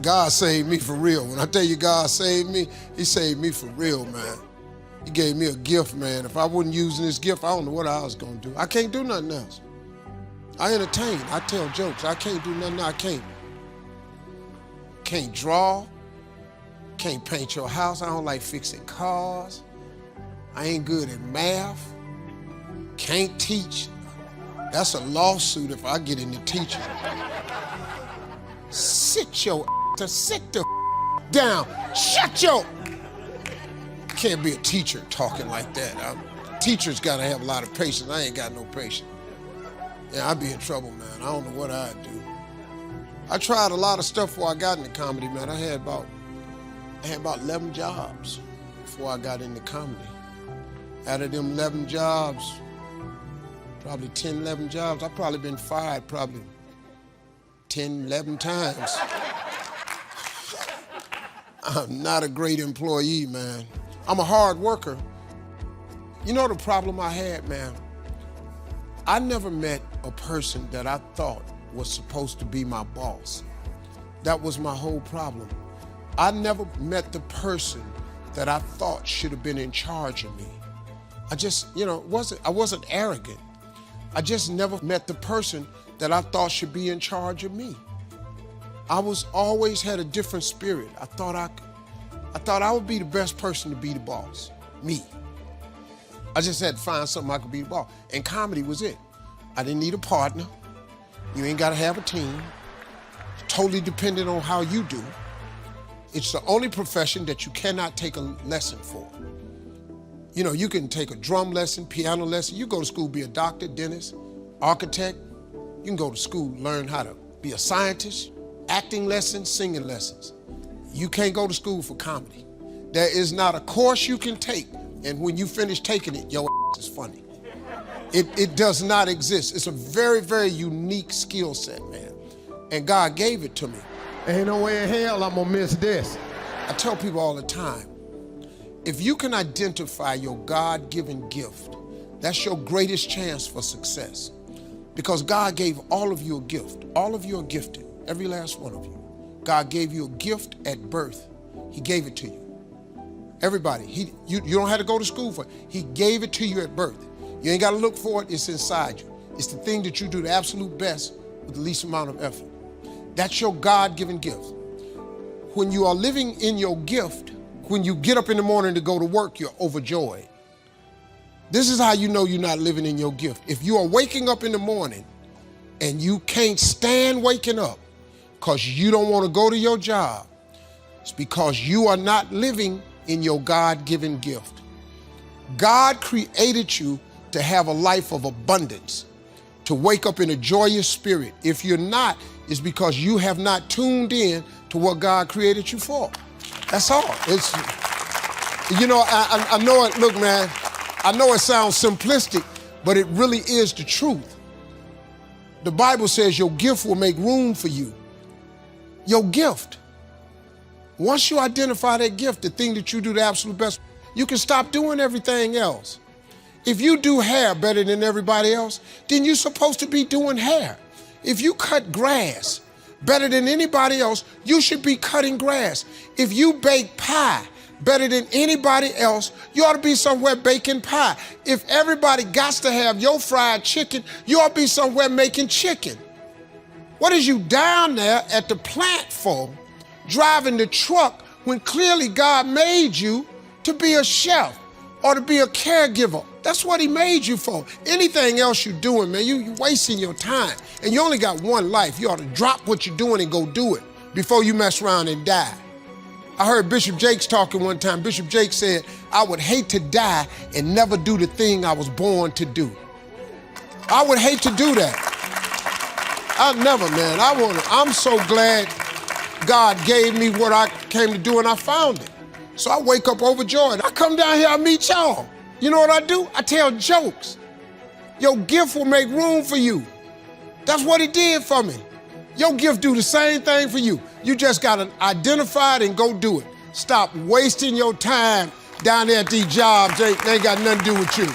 God saved me for real. When I tell you God saved me, he saved me for real, man. He gave me a gift, man. If I wasn't using this gift, I don't know what I was gonna do. I can't do nothing else. I entertain, I tell jokes. I can't do nothing, I can't draw, can't paint your house. I don't like fixing cars. I ain't good at math, can't teach. That's a lawsuit if I get into teaching. Sit the down. Shut your... Can't be a teacher talking like that. Teachers gotta have a lot of patience. I ain't got no patience. Yeah, I'd be in trouble, man. I don't know what I'd do. I tried a lot of stuff before I got into comedy, man. I had about 11 jobs before I got into comedy. Out of them 11 jobs, probably 10, 11 jobs, I've probably been fired probably 10, 11 times. I'm not a great employee, man. I'm a hard worker. You know the problem I had, man? I never met a person that I thought was supposed to be my boss. That was my whole problem. I never met the person that I thought should have been in charge of me. I just, I wasn't arrogant. I just never met the person that I thought should be in charge of me. I always had a different spirit. I thought I would be the best person to be the boss, me. I just had to find something I could be the boss. And comedy was it. I didn't need a partner. You ain't gotta have a team. It's totally dependent on how you do. It's the only profession that you cannot take a lesson for. You can take a drum lesson, piano lesson. You go to school, be a doctor, dentist, architect. You can go to school, learn how to be a scientist, acting lessons, singing lessons. You can't go to school for comedy. There is not a course you can take, and when you finish taking it, your is funny. It does not exist. It's a very, very unique skill set, man. And God gave it to me. Ain't no way in hell I'm gonna miss this. I tell people all the time, if you can identify your God-given gift, that's your greatest chance for success. Because God gave all of you a gift. All of you are gifted, every last one of you. God gave you a gift at birth. He gave it to you. Everybody, you don't have to go to school for it. He gave it to you at birth. You ain't gotta look for it, it's inside you. It's the thing that you do the absolute best with the least amount of effort. That's your God-given gift. When you are living in your gift, when you get up in the morning to go to work, you're overjoyed. This is how you know you're not living in your gift. If you are waking up in the morning and you can't stand waking up because you don't want to go to your job, it's because you are not living in your God-given gift. God created you to have a life of abundance, to wake up in a joyous spirit. If you're not, it's because you have not tuned in to what God created you for. That's all. I know it, look, man, I know it sounds simplistic, but it really is the truth. The Bible says your gift will make room for you. Your gift. Once you identify that gift, the thing that you do the absolute best, you can stop doing everything else. If you do hair better than everybody else, then you're supposed to be doing hair. If you cut grass better than anybody else, you should be cutting grass. If you bake pie better than anybody else, you ought to be somewhere baking pie. If everybody got to have your fried chicken, you ought to be somewhere making chicken. What is you down there at the plant for, driving the truck, when clearly God made you to be a chef or to be a caregiver? That's what he made you for. Anything else you're doing, man, you're wasting your time. And you only got one life. You ought to drop what you're doing and go do it before you mess around and die. I heard Bishop Jakes talking one time. Bishop Jakes said, I would hate to die and never do the thing I was born to do. I would hate to do that. I never, man. I'm so glad God gave me what I came to do and I found it. So I wake up overjoyed. I come down here, I meet y'all. You know what I do? I tell jokes. Your gift will make room for you. That's what it did for me. Your gift do the same thing for you. You just gotta identify it and go do it. Stop wasting your time down there at these jobs. They ain't got nothing to do with you.